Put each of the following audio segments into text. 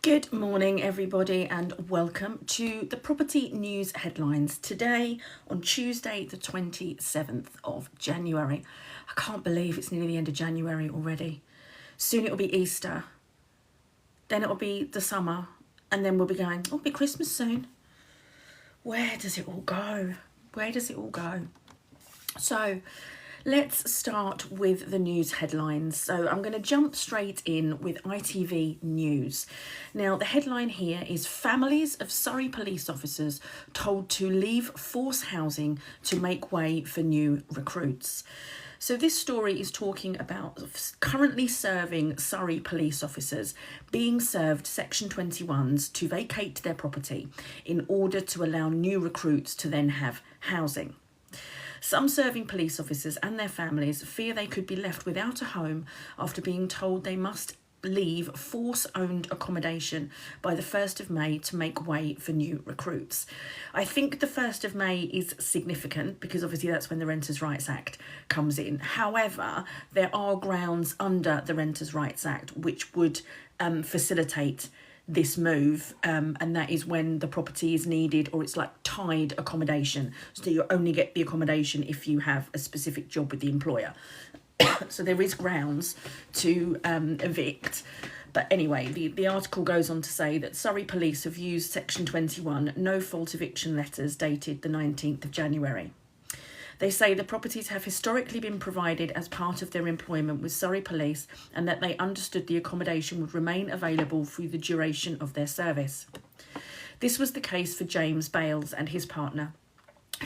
Good morning, everybody, and welcome to the property news headlines today on Tuesday, the 27th of January. I can't believe it's nearly the end of January already. Soon it'll be Easter, then it'll be the summer, and then we'll be going, oh, it'll be Christmas soon. Where does it all go? Where does it all go? So let's start with the news headlines. So I'm going to jump straight in with ITV News. Now, the headline here is families of Surrey police officers told to leave forced housing to make way for new recruits. So this story is talking about currently serving Surrey police officers being served Section 21s to vacate their property in order to allow new recruits to then have housing. Some serving police officers and their families fear they could be left without a home after being told they must leave force-owned accommodation by the 1st of May to make way for new recruits. I think the 1st of May is significant because obviously that's when the Renters' Rights Act comes in. However, there are grounds under the Renters' Rights Act which would facilitate this move, and that is when the property is needed or it's like tied accommodation, so you only get the accommodation if you have a specific job with the employer. So there is grounds to evict. But anyway, the article goes on to say that Surrey Police have used Section 21 no-fault eviction letters dated the 19th of January. They say the properties have historically been provided as part of their employment with Surrey Police and that they understood the accommodation would remain available through the duration of their service. This was the case for James Bales and his partner,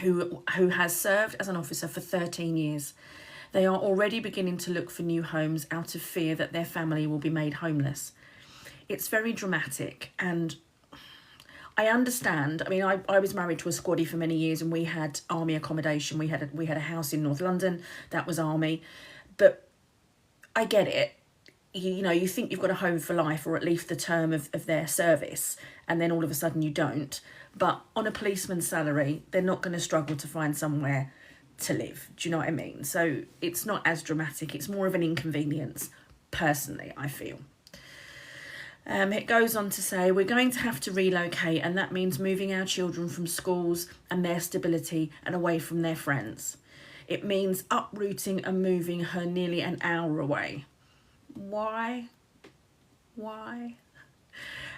who has served as an officer for 13 years. They are already beginning to look for new homes out of fear that their family will be made homeless. It's very dramatic, and I understand. I mean, I was married to a squaddy for many years and we had army accommodation. We had a house in North London that was army. But I get it. You know, you think you've got a home for life or at least the term of their service, and then all of a sudden you don't. But on a policeman's salary, they're not going to struggle to find somewhere to live. Do you know what I mean? So it's not as dramatic. It's more of an inconvenience, personally, I feel. It goes on to say, we're going to have to relocate, and that means moving our children from schools and their stability and away from their friends. It means uprooting and moving her nearly an hour away. Why?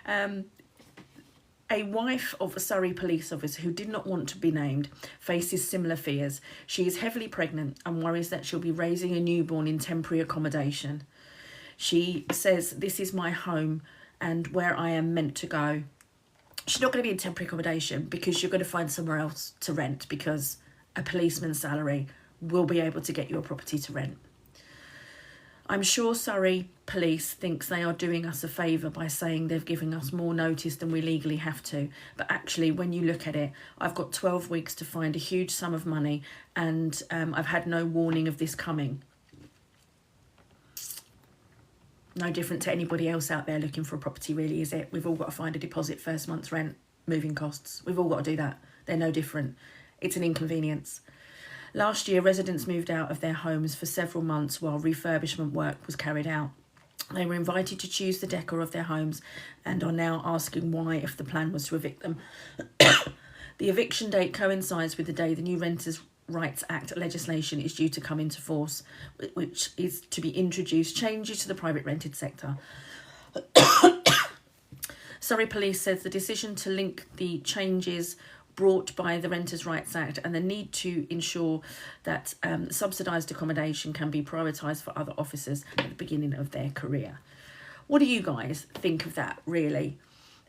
A wife of a Surrey police officer who did not want to be named faces similar fears. She is heavily pregnant and worries that she'll be raising a newborn in temporary accommodation. She says, this is my home and where I am meant to go. She's not going to be in temporary accommodation because you're going to find somewhere else to rent, because a policeman's salary will be able to get you a property to rent. I'm sure Surrey Police thinks they are doing us a favour by saying they've given us more notice than we legally have to. But actually, when you look at it, I've got 12 weeks to find a huge sum of money, and I've had no warning of this coming. No different to anybody else out there looking for a property, really, is it? We've all got to find a deposit, first month's rent, moving costs. We've all got to do that. They're no different. It's an inconvenience. Last year, residents moved out of their homes for several months while refurbishment work was carried out. They were invited to choose the decor of their homes and are now asking why if the plan was to evict them. The eviction date coincides with the day the new Renters' Rights Act legislation is due to come into force, which is to be introduced changes to the private rented sector. Surrey Police says the decision to link the changes brought by the Renters' Rights Act and the need to ensure that subsidised accommodation can be prioritised for other officers at the beginning of their career. What do you guys think of that, really?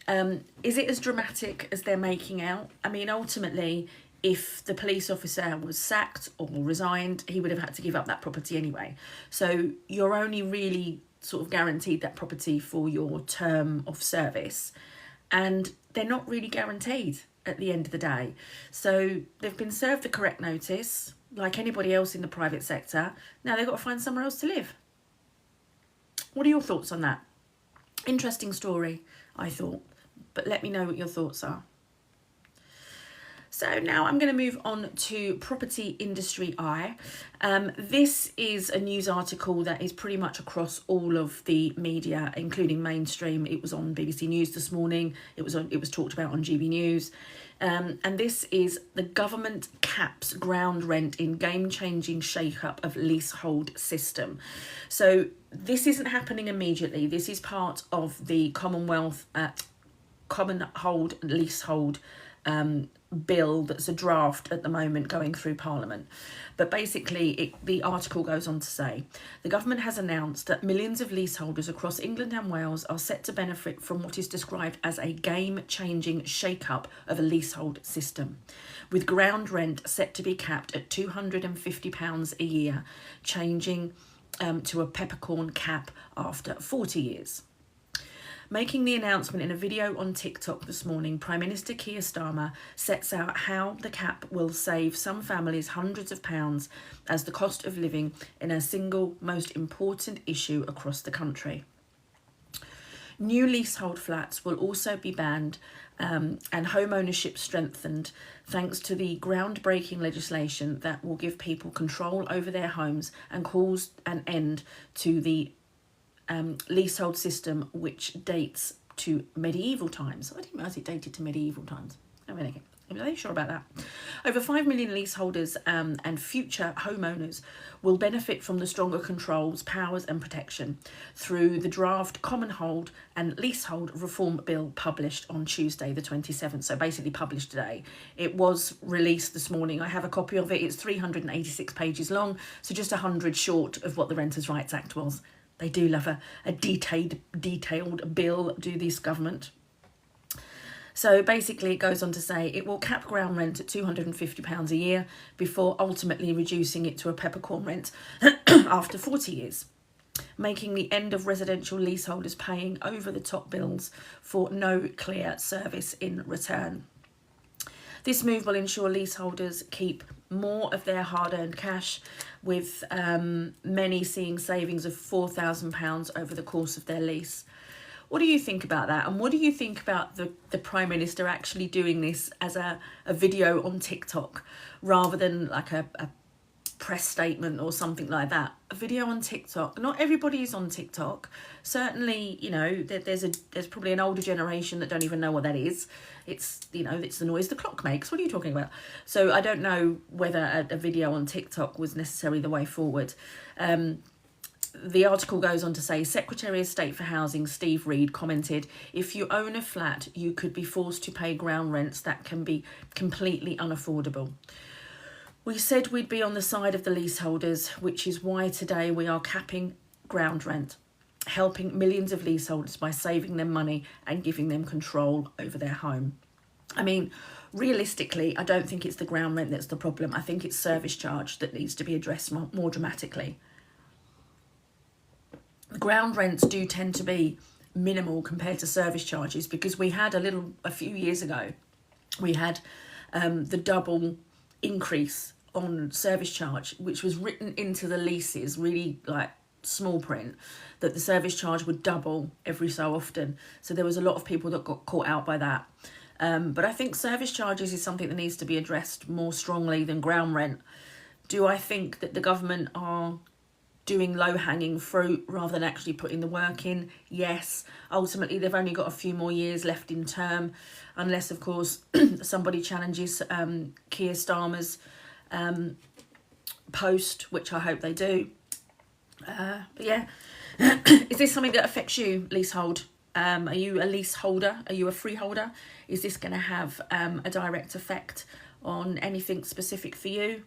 Is it as dramatic as they're making out? I mean, ultimately, if the police officer was sacked or resigned, he would have had to give up that property anyway. So you're only really sort of guaranteed that property for your term of service, and they're not really guaranteed at the end of the day. So they've been served the correct notice, like anybody else in the private sector. Now they've got to find somewhere else to live. What are your thoughts on that? Interesting story, I thought, but let me know what your thoughts are. So now I'm going to move on to Property Industry Eye. This is a news article that is pretty much across all of the media, including mainstream. It was on BBC News this morning. It was talked about on GB News. And this is the government caps ground rent in game-changing shake-up of leasehold system. So this isn't happening immediately. This is part of the Commonwealth leasehold bill that's a draft at the moment going through Parliament. But basically the article goes on to say the government has announced that millions of leaseholders across England and Wales are set to benefit from what is described as a game-changing shake-up of a leasehold system, with ground rent set to be capped at £250 a year, changing to a peppercorn cap after 40 years. Making the announcement in a video on TikTok this morning, Prime Minister Keir Starmer sets out how the cap will save some families hundreds of pounds as the cost of living in a single most important issue across the country. New leasehold flats will also be banned and home ownership strengthened thanks to the groundbreaking legislation that will give people control over their homes and cause an end to the leasehold system, which dates to medieval times. I didn't realise it dated to medieval times. I'm really sure about that. Over 5 million leaseholders and future homeowners will benefit from the stronger controls, powers and protection through the draft Common Hold and Leasehold Reform Bill published on Tuesday the 27th. So basically published today. It was released this morning. I have a copy of it. It's 386 pages long, so just 100 short of what the Renters' Rights Act was. They do love a detailed bill, do this government. So basically it goes on to say it will cap ground rent at £250 a year before ultimately reducing it to a peppercorn rent after 40 years, making the end of residential leaseholders paying over-the-top bills for no clear service in return. This move will ensure leaseholders keep more of their hard-earned cash, with many seeing savings of £4,000 over the course of their lease. What do you think about that? And what do you think about the Prime Minister actually doing this as a video on TikTok rather than like a press statement or something like that? A video on TikTok. Not everybody is on TikTok. Certainly, you know, there's probably an older generation that don't even know what that is. It's, you know, it's the noise the clock makes. What are you talking about? So I don't know whether a video on TikTok was necessarily the way forward. The article goes on to say Secretary of State for Housing Steve Reed commented, if you own a flat, you could be forced to pay ground rents that can be completely unaffordable. We said we'd be on the side of the leaseholders, which is why today we are capping ground rent, helping millions of leaseholders by saving them money and giving them control over their home. I mean, realistically, I don't think it's the ground rent that's the problem. I think it's service charge that needs to be addressed more dramatically. Ground rents do tend to be minimal compared to service charges, because we had a few years ago, we had the double increase on service charge, which was written into the leases, really like small print, that the service charge would double every so often. So there was a lot of people that got caught out by that. But I think service charges is something that needs to be addressed more strongly than ground rent. Do I think that the government are doing low-hanging fruit rather than actually putting the work in? Yes. Ultimately, they've only got a few more years left in term, unless, of course, somebody challenges Keir Starmer's post, which I hope they do. But yeah, is this something that affects you, leasehold? Are you a leaseholder? Are you a freeholder? Is this going to have a direct effect on anything specific for you?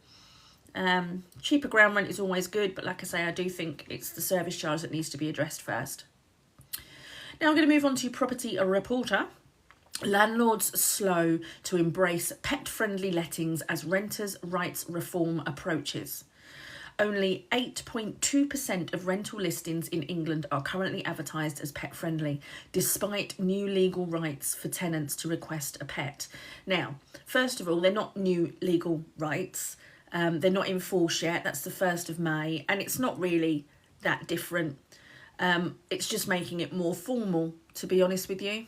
Cheaper ground rent is always good, but like I say, I do think it's the service charge that needs to be addressed first. Now I'm going to move on to Property Reporter. Landlords slow to embrace pet-friendly lettings as renters' rights reform approaches. Only 8.2% of rental listings in England are currently advertised as pet-friendly, despite new legal rights for tenants to request a pet. Now, first of all, they're not new legal rights. They're not in force yet. That's the 1st of May, and it's not really that different. It's just making it more formal, to be honest with you.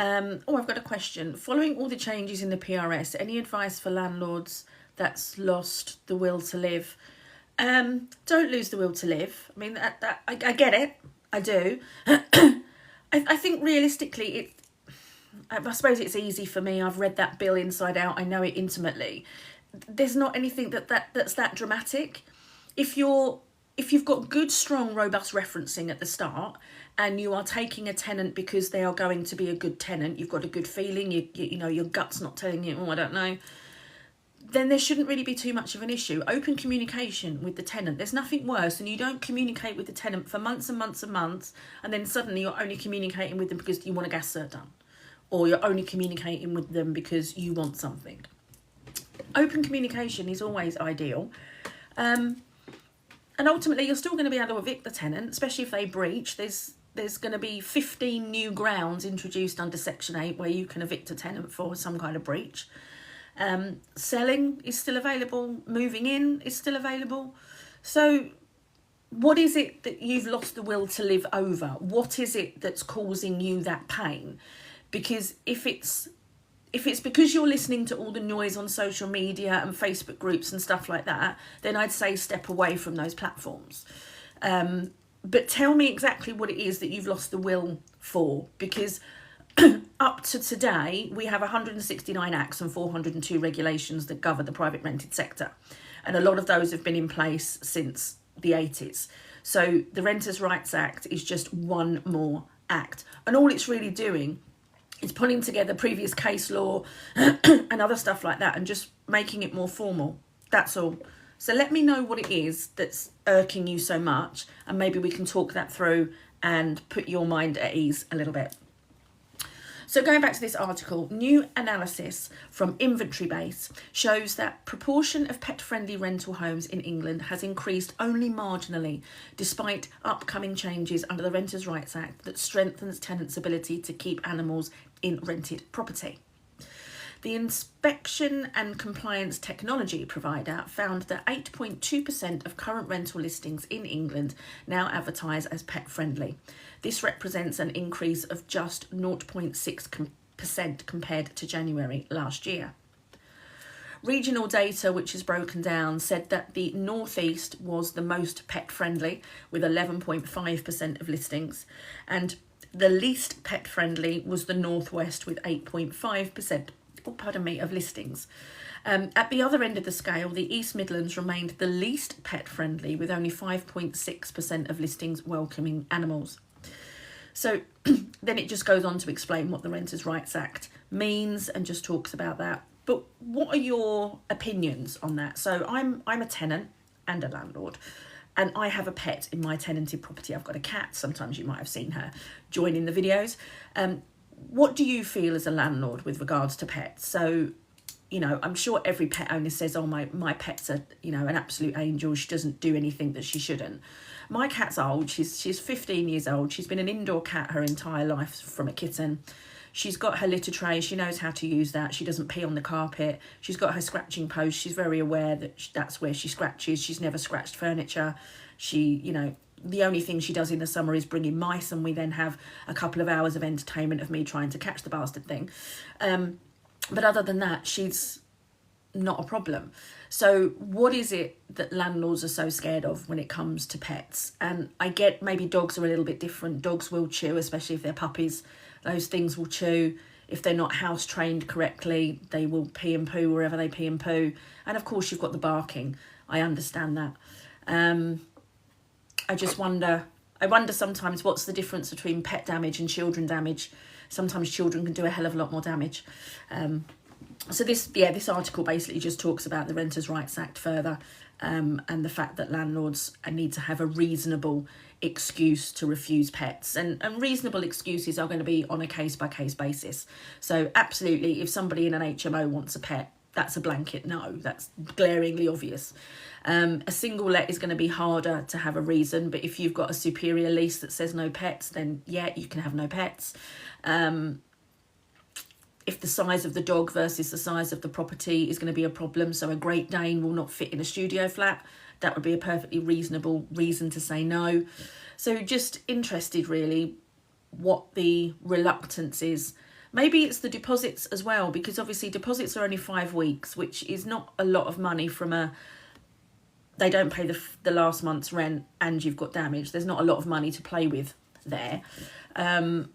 Oh, I've got a question. Following all the changes in the PRS, any advice for landlords that's lost the will to live? Don't lose the will to live. I mean, I get it. I do. I think realistically, I suppose it's easy for me. I've read that bill inside out. I know it intimately. There's not anything that's that dramatic. If you've got good, strong, robust referencing at the start, and you are taking a tenant because they are going to be a good tenant, you've got a good feeling, you know, your gut's not telling you, oh, I don't know, then there shouldn't really be too much of an issue. Open communication with the tenant. There's nothing worse than you don't communicate with the tenant for months and months and months, and then suddenly you're only communicating with them because you want a gas cert done, or you're only communicating with them because you want something. Open communication is always ideal. And ultimately, you're still going to be able to evict the tenant, especially if they breach. There's going to be 15 new grounds introduced under Section 8 where you can evict a tenant for some kind of breach. Selling is still available. Moving in is still available. So what is it that you've lost the will to live over? What is it that's causing you that pain? Because if it's because you're listening to all the noise on social media and Facebook groups and stuff like that, then I'd say step away from those platforms. But tell me exactly what it is that you've lost the will for, because up to today, we have 169 acts and 402 regulations that govern the private rented sector. And a lot of those have been in place since the 80s. So the Renters' Rights Act is just one more act. And all it's really doing is pulling together previous case law and other stuff like that and just making it more formal. That's all. So let me know what it is that's irking you so much, and maybe we can talk that through and put your mind at ease a little bit. So going back to this article, new analysis from Inventory Base shows that proportion of pet-friendly rental homes in England has increased only marginally, despite upcoming changes under the Renters' Rights Act that strengthens tenants' ability to keep animals in rented property. The inspection and compliance technology provider found that 8.2% of current rental listings in England now advertise as pet-friendly. This represents an increase of just 0.6% compared to January last year. Regional data, which is broken down, said that the North East was the most pet-friendly, with 11.5% of listings, and the least pet-friendly was the North West, with 8.5%. Of listings. At the other end of the scale, the East Midlands remained the least pet-friendly, with only 5.6% of listings welcoming animals. So then it just goes on to explain what the Renters' Rights Act means and just talks about that. But what are your opinions on that? So I'm a tenant and a landlord, and I have a pet in my tenanted property. I've got a cat. Sometimes you might have seen her join in the videos. What do you feel as a landlord with regards to pets? So, you know, I'm sure every pet owner says, oh, my pet's an absolute angel. She doesn't do anything that she shouldn't. My cat's old. She's 15 years old. She's been an indoor cat her entire life from a kitten. She's got her litter tray. She knows how to use that. She doesn't pee on the carpet. She's got her scratching post. She's very aware that that's where she scratches. She's never scratched furniture. The only thing she does in the summer is bring in mice, and we then have a couple of hours of entertainment of me trying to catch the bastard thing. But other than that, she's not a problem. So what is it that landlords are so scared of when it comes to pets? And I get maybe dogs are a little bit different. Dogs will chew, especially if they're puppies. Those things will chew. If they're not house trained correctly, they will pee and poo wherever they pee and poo. And of course, you've got the barking. I understand that. I wonder sometimes what's the difference between pet damage and children damage. Sometimes children can do a hell of a lot more damage. So this article basically just talks about the Renters' Rights Act further, and the fact that landlords need to have a reasonable excuse to refuse pets. And reasonable excuses are going to be on a case-by-case basis. So absolutely, if somebody in an HMO wants a pet, that's a blanket no. That's glaringly obvious. A single let is going to be harder to have a reason, but if you've got a superior lease that says no pets, then yeah, you can have no pets. If the size of the dog versus the size of the property is going to be a problem, so a Great Dane will not fit in a studio flat, that would be a perfectly reasonable reason to say no. So just interested really what the reluctance is Maybe it's the deposits as well, because obviously deposits are only 5 weeks, which is not a lot of money from they don't pay the last month's rent and you've got damage. There's not a lot of money to play with there. And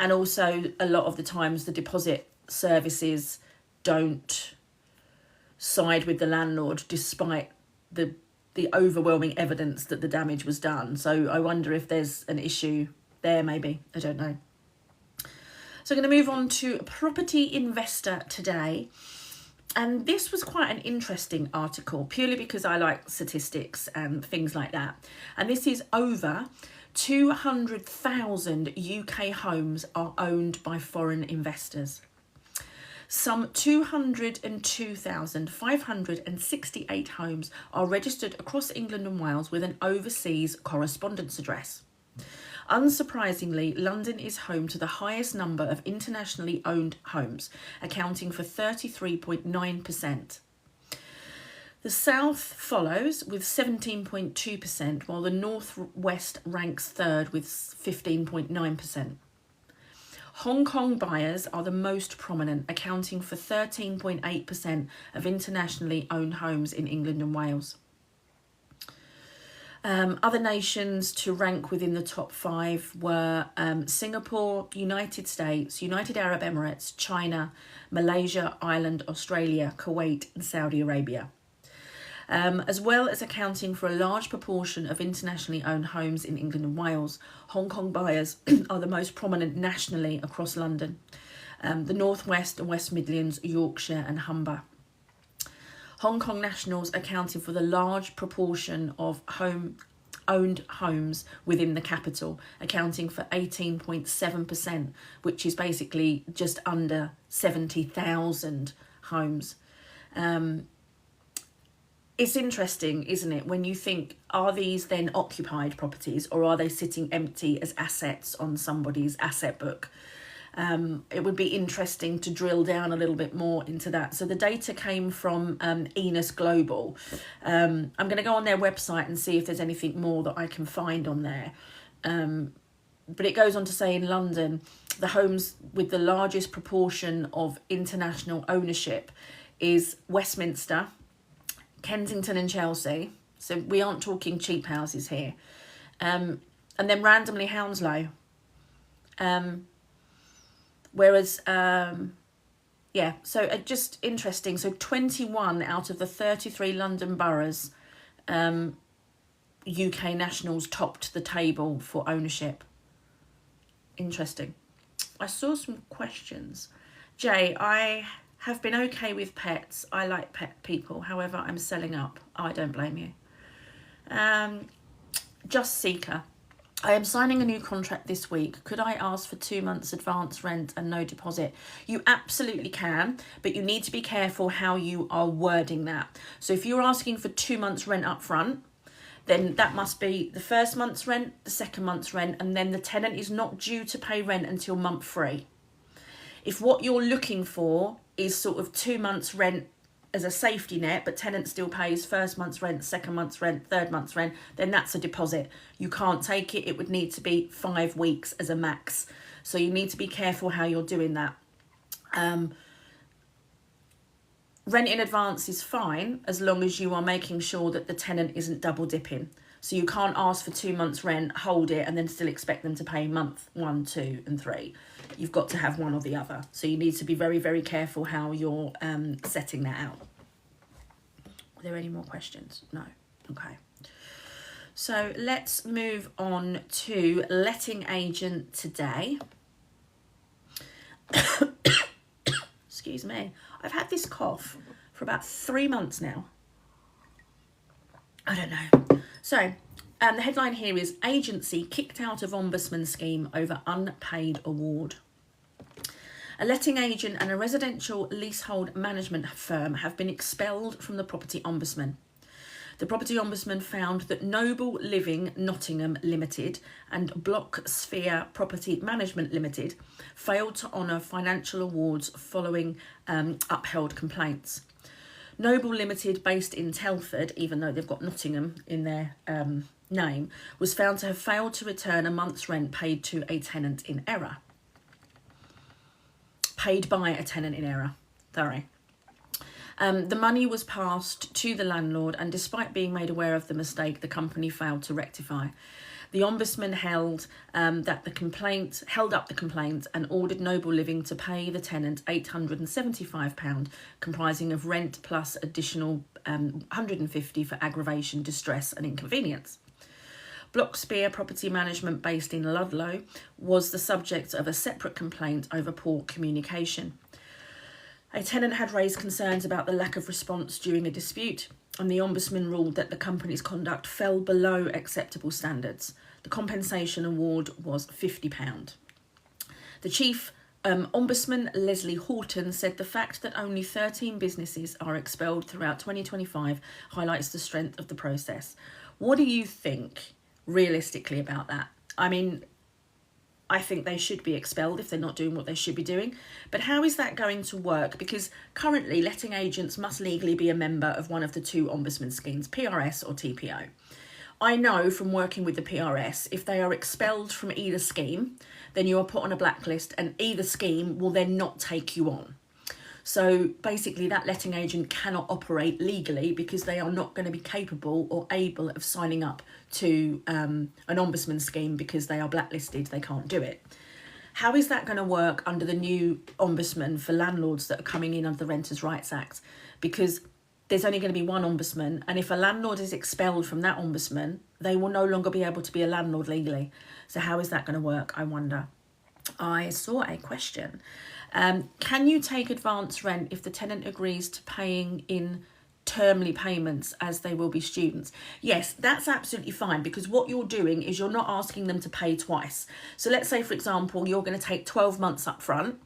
also a lot of the times the deposit services don't side with the landlord despite the overwhelming evidence that the damage was done. So I wonder if there's an issue there, maybe. I don't know. So I'm going to move on to Property Investor Today. And this was quite an interesting article, purely because I like statistics and things like that. And this is over 200,000 UK homes are owned by foreign investors. Some 202,568 homes are registered across England and Wales with an overseas correspondence address. Unsurprisingly, London is home to the highest number of internationally owned homes, accounting for 33.9%. The south follows with 17.2%, while the northwest ranks third with 15.9%. Hong Kong buyers are the most prominent, accounting for 13.8% of internationally owned homes in England and Wales. Other nations to rank within the top 5 were Singapore, United States, United Arab Emirates, China, Malaysia, Ireland, Australia, Kuwait and Saudi Arabia. As well as accounting for a large proportion of internationally owned homes in England and Wales, Hong Kong buyers are the most prominent nationally across London, the North West and West Midlands, Yorkshire and Humber. Hong Kong nationals accounting for the large proportion of owned homes within the capital, accounting for 18.7%, which is basically just under 70,000 homes. It's interesting, isn't it, when you think, are these then occupied properties or are they sitting empty as assets on somebody's asset book? It would be interesting to drill down a little bit more into that. So the data came from Enos Global. I'm going to go on their website and see if there's anything more that I can find on there. But it goes on to say in London, the homes with the largest proportion of international ownership is Westminster, Kensington and Chelsea. So we aren't talking cheap houses here. And then randomly Hounslow. Whereas, so just interesting. So 21 out of the 33 London boroughs, UK nationals topped the table for ownership. Interesting. I saw some questions. Jay, I have been okay with pets. I like pet people. However, I'm selling up. I don't blame you. Just Seeker. I am signing a new contract this week. Could I ask for 2 months advance rent and no deposit? You absolutely can, but you need to be careful how you are wording that. So if you're asking for 2 months rent up front, then that must be the first month's rent, the second month's rent, and then the tenant is not due to pay rent until month 3. If what you're looking for is sort of 2 months rent as a safety net, but tenant still pays first month's rent, second month's rent, third month's rent, then that's a deposit. You can't take it. It would need to be 5 weeks as a max. So you need to be careful how you're doing that. Rent in advance is fine as long as you are making sure that the tenant isn't double dipping. So you can't ask for 2 months rent, hold it, and then still expect them to pay month 1, 2 and 3. You've got to have one or the other. So you need to be very, very careful how you're setting that out. Are there any more questions? No. Okay. So let's move on to Letting Agent Today. Excuse me. I've had this cough for about 3 months now. I don't know. So the headline here is Agency Kicked Out of Ombudsman Scheme Over Unpaid Award. A letting agent and a residential leasehold management firm have been expelled from the Property Ombudsman. The Property Ombudsman found that Noble Living Nottingham Limited and Block Sphere Property Management Limited failed to honour financial awards following upheld complaints. Noble Limited, based in Telford, even though they've got Nottingham in their name, was found to have failed to return a month's rent paid to a tenant in error. paid by a tenant in error. Sorry. The money was passed to the landlord, and despite being made aware of the mistake, the company failed to rectify. The Ombudsman held up the complaint and ordered Noble Living to pay the tenant £875, comprising of rent plus additional £150 for aggravation, distress and inconvenience. Blockspear Property Management, based in Ludlow, was the subject of a separate complaint over poor communication. A tenant had raised concerns about the lack of response during a dispute, and the Ombudsman ruled that the company's conduct fell below acceptable standards. The compensation award was £50. The Chief Ombudsman, Leslie Horton, said the fact that only 13 businesses are expelled throughout 2025 highlights the strength of the process. What do you think realistically about that? I mean, I think they should be expelled if they're not doing what they should be doing. But how is that going to work? Because currently letting agents must legally be a member of one of the two Ombudsman schemes, PRS or TPO. I know from working with the PRS, if they are expelled from either scheme, then you are put on a blacklist and either scheme will then not take you on. So basically that letting agent cannot operate legally because they are not going to be capable or able of signing up to an Ombudsman scheme because they are blacklisted. They can't do it. How is that going to work under the new Ombudsman for landlords that are coming in under the Renters' Rights Act? Because there's only going to be one Ombudsman, and if a landlord is expelled from that Ombudsman, they will no longer be able to be a landlord legally. So how is that going to work, I wonder? I saw a question. Can you take advance rent if the tenant agrees to paying in termly payments as they will be students? Yes, that's absolutely fine, because what you're doing is you're not asking them to pay twice. So let's say, for example, you're going to take 12 months up front.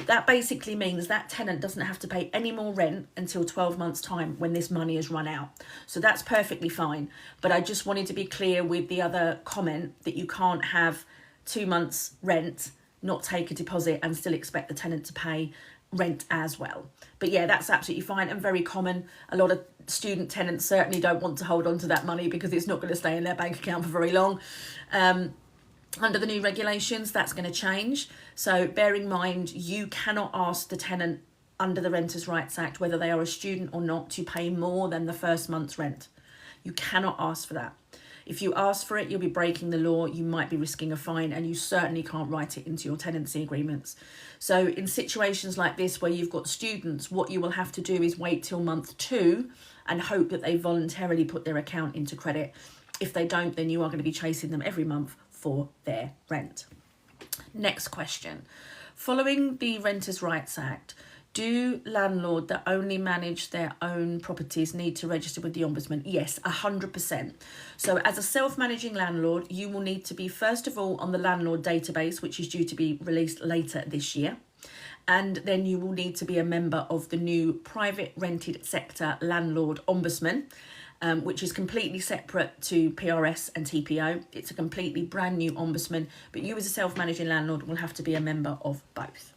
That basically means that tenant doesn't have to pay any more rent until 12 months time when this money has run out. So that's perfectly fine. But I just wanted to be clear with the other comment that you can't have 2 months rent, not take a deposit and still expect the tenant to pay rent as well. But yeah, that's absolutely fine and very common. A lot of student tenants certainly don't want to hold on to that money because it's not going to stay in their bank account for very long. Under the new regulations, that's going to change. So bear in mind, you cannot ask the tenant under the Renters' Rights Act, whether they are a student or not, to pay more than the first month's rent. You cannot ask for that. If you ask for it, you'll be breaking the law. You might be risking a fine, and you certainly can't write it into your tenancy agreements. So in situations like this where you've got students, what you will have to do is wait till month 2 and hope that they voluntarily put their account into credit. If they don't, then you are going to be chasing them every month for their rent. Next question. Following the Renters' Rights Act, do landlords that only manage their own properties need to register with the Ombudsman? Yes, 100%. So as a self-managing landlord, you will need to be, first of all, on the landlord database, which is due to be released later this year. And then you will need to be a member of the new private rented sector landlord Ombudsman, which is completely separate to PRS and TPO. It's a completely brand new Ombudsman, but you as a self-managing landlord will have to be a member of both.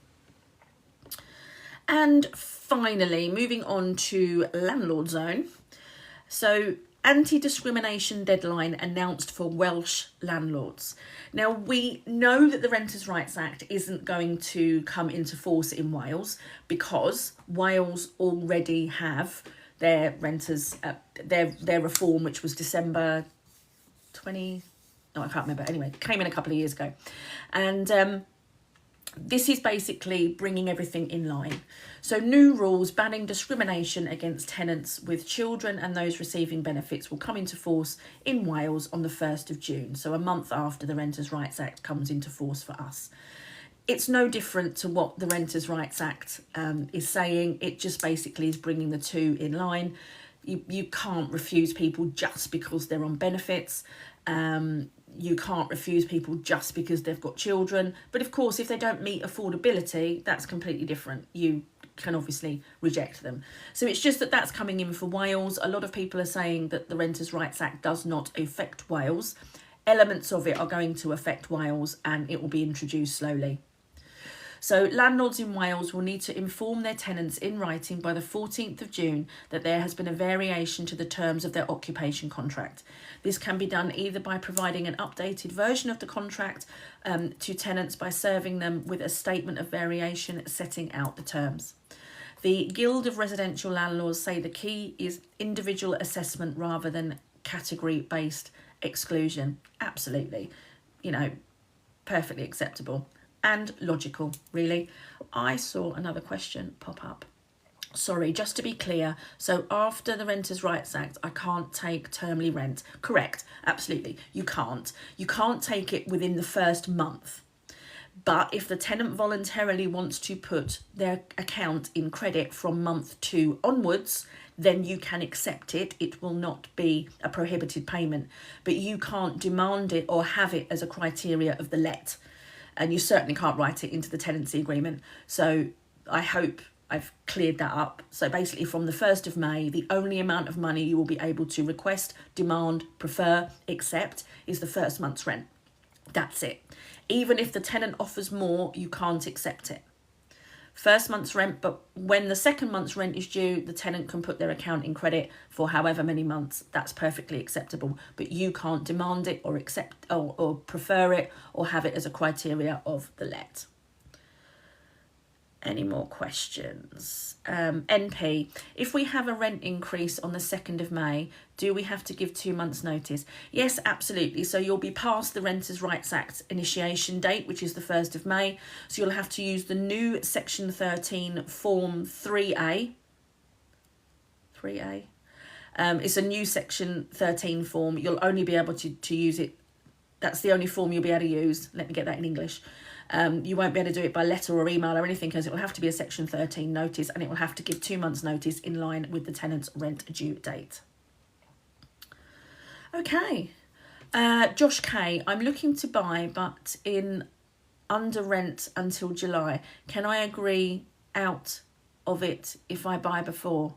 And finally, moving on to LandlordZone. So, anti-discrimination deadline announced for Welsh landlords. Now, we know that the Renters' Rights Act isn't going to come into force in Wales because Wales already have their renters, their reform, which was December 20... No, I can't remember. Anyway, it came in a couple of years ago. And this is basically bringing everything in line. So new rules banning discrimination against tenants with children and those receiving benefits will come into force in Wales on the 1st of June. So a month after the Renters' Rights Act comes into force for us. It's no different to what the Renters' Rights Act is saying. It just basically is bringing the two in line. You can't refuse people just because they're on benefits. You can't refuse people just because they've got children. But of course, if they don't meet affordability, that's completely different. You can obviously reject them. So it's just that that's coming in for Wales. A lot of people are saying that the Renters' Rights Act does not affect Wales. Elements of it are going to affect Wales and it will be introduced slowly. So landlords in Wales will need to inform their tenants in writing by the 14th of June that there has been a variation to the terms of their occupation contract. This can be done either by providing an updated version of the contract to tenants by serving them with a statement of variation setting out the terms. The Guild of Residential Landlords say the key is individual assessment rather than category-based exclusion. Absolutely, perfectly acceptable and logical, really. I saw another question pop up. Sorry, just to be clear, so after the Renters' Rights Act, I can't take termly rent. Correct, absolutely, you can't. You can't take it within the first month. But if the tenant voluntarily wants to put their account in credit from month 2 onwards, then you can accept it. It will not be a prohibited payment, but you can't demand it or have it as a criteria of the let. And you certainly can't write it into the tenancy agreement. So I hope I've cleared that up. So basically from the 1st of May, the only amount of money you will be able to request, demand, prefer, accept is the first month's rent. That's it. Even if the tenant offers more, you can't accept it. First month's rent, but when the second month's rent is due, the tenant can put their account in credit for however many months. That's perfectly acceptable, but you can't demand it or accept or prefer it or have it as a criteria of the let. Any more questions? NP, if we have a rent increase on the 2nd of May, do we have to give 2 months notice? Yes, absolutely. So you'll be past the Renters' Rights Act initiation date, which is the 1st of May. So you'll have to use the new Section 13 Form 3A. 3A. It's a new Section 13 form. You'll only be able to use it. That's the only form you'll be able to use. Let me get that in English. You won't be able to do it by letter or email or anything, because it will have to be a Section 13 notice, and it will have to give 2 months notice in line with the tenant's rent due date. Okay. Josh K, I'm looking to buy, but in under rent until July. Can I agree out of it if I buy before?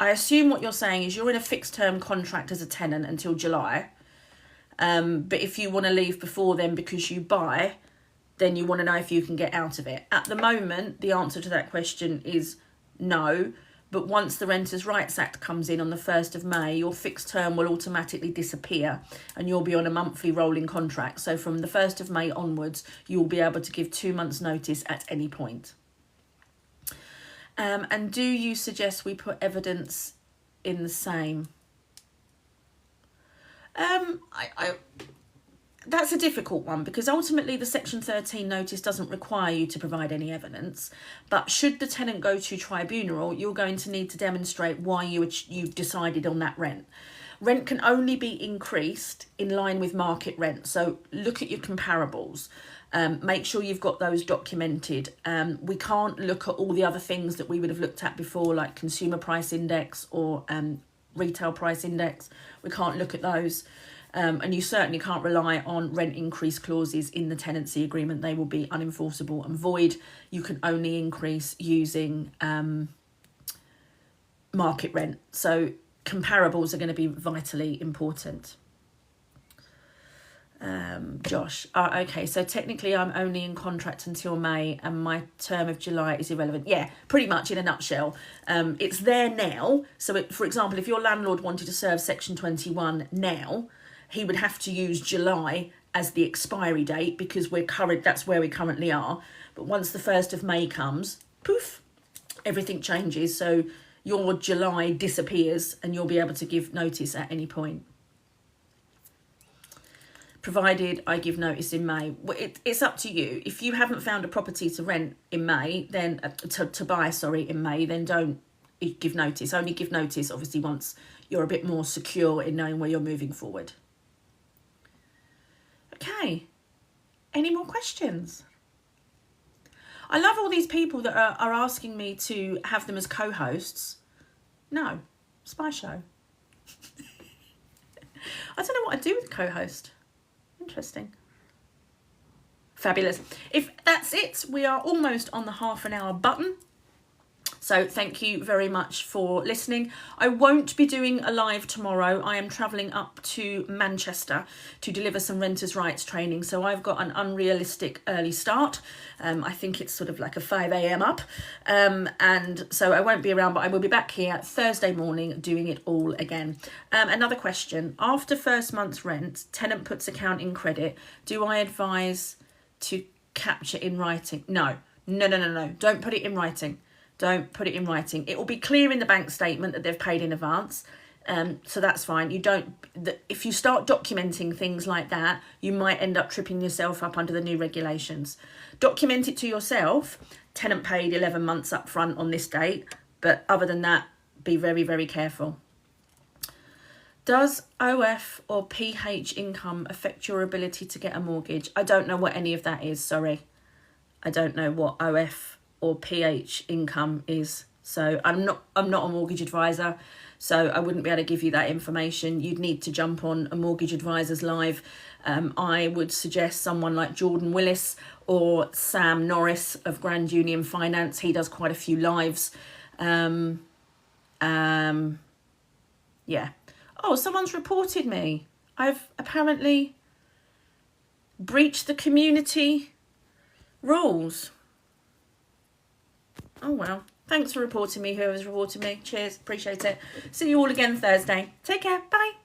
I assume what you're saying is you're in a fixed term contract as a tenant until July. But if you want to leave before then because you buy, then you want to know if you can get out of it. At the moment, the answer to that question is no. But once the Renters' Rights Act comes in on the 1st of May, your fixed term will automatically disappear and you'll be on a monthly rolling contract. So from the 1st of May onwards, you'll be able to give 2 months notice at any point. And do you suggest we put evidence in the same? That's a difficult one, because ultimately the Section 13 notice doesn't require you to provide any evidence. But should the tenant go to tribunal, you're going to need to demonstrate why you decided on that rent. Rent can only be increased in line with market rent. So look at your comparables. Make sure you've got those documented. We can't look at all the other things that we would have looked at before, like consumer price index or retail price index. We can't look at those. And you certainly can't rely on rent increase clauses in the tenancy agreement. They will be unenforceable and void. You can only increase using market rent. So comparables are going to be vitally important. Josh, okay, so technically I'm only in contract until May and my term of July is irrelevant. Yeah, pretty much in a nutshell. It's there now. So for example, if your landlord wanted to serve Section 21 now, he would have to use July as the expiry date, because that's where we currently are. But once the 1st of May comes, poof, everything changes. So your July disappears and you'll be able to give notice at any point. Provided I give notice in May. It's up to you. If you haven't found a property to rent in May, then to buy in May, then don't give notice. Only give notice, obviously, once you're a bit more secure in knowing where you're moving forward. Okay. Any more questions? I love all these people that are asking me to have them as co-hosts. No, spy show. I don't know what I'd do with a co-host. Interesting. Fabulous. If that's it, we are almost on the half an hour button. So thank you very much for listening. I won't be doing a live tomorrow. I am travelling up to Manchester to deliver some renters' rights training. So I've got an unrealistic early start. I think it's sort of like a 5 a.m. up. And so I won't be around, but I will be back here Thursday morning doing it all again. Another question. After first month's rent, tenant puts account in credit. Do I advise to capture in writing? No. Don't put it in writing. Don't put it in writing. It will be clear in the bank statement that they've paid in advance. So that's fine. If you start documenting things like that, you might end up tripping yourself up under the new regulations. Document it to yourself. Tenant paid 11 months up front on this date. But other than that, be very, very careful. Does OF or PH income affect your ability to get a mortgage? I don't know what any of that is, sorry. I don't know what OF or PH income is. So I'm not a mortgage advisor, so I wouldn't be able to give you that information. You'd need to jump on a Mortgage Advisors Live. I would suggest someone like Jordan Willis or Sam Norris of Grand Union Finance. He does quite a few lives. Yeah. Oh, someone's reported me. I've apparently breached the community rules. Oh well, thanks for reporting me, whoever's reported me. Cheers, appreciate it. See you all again Thursday. Take care, bye.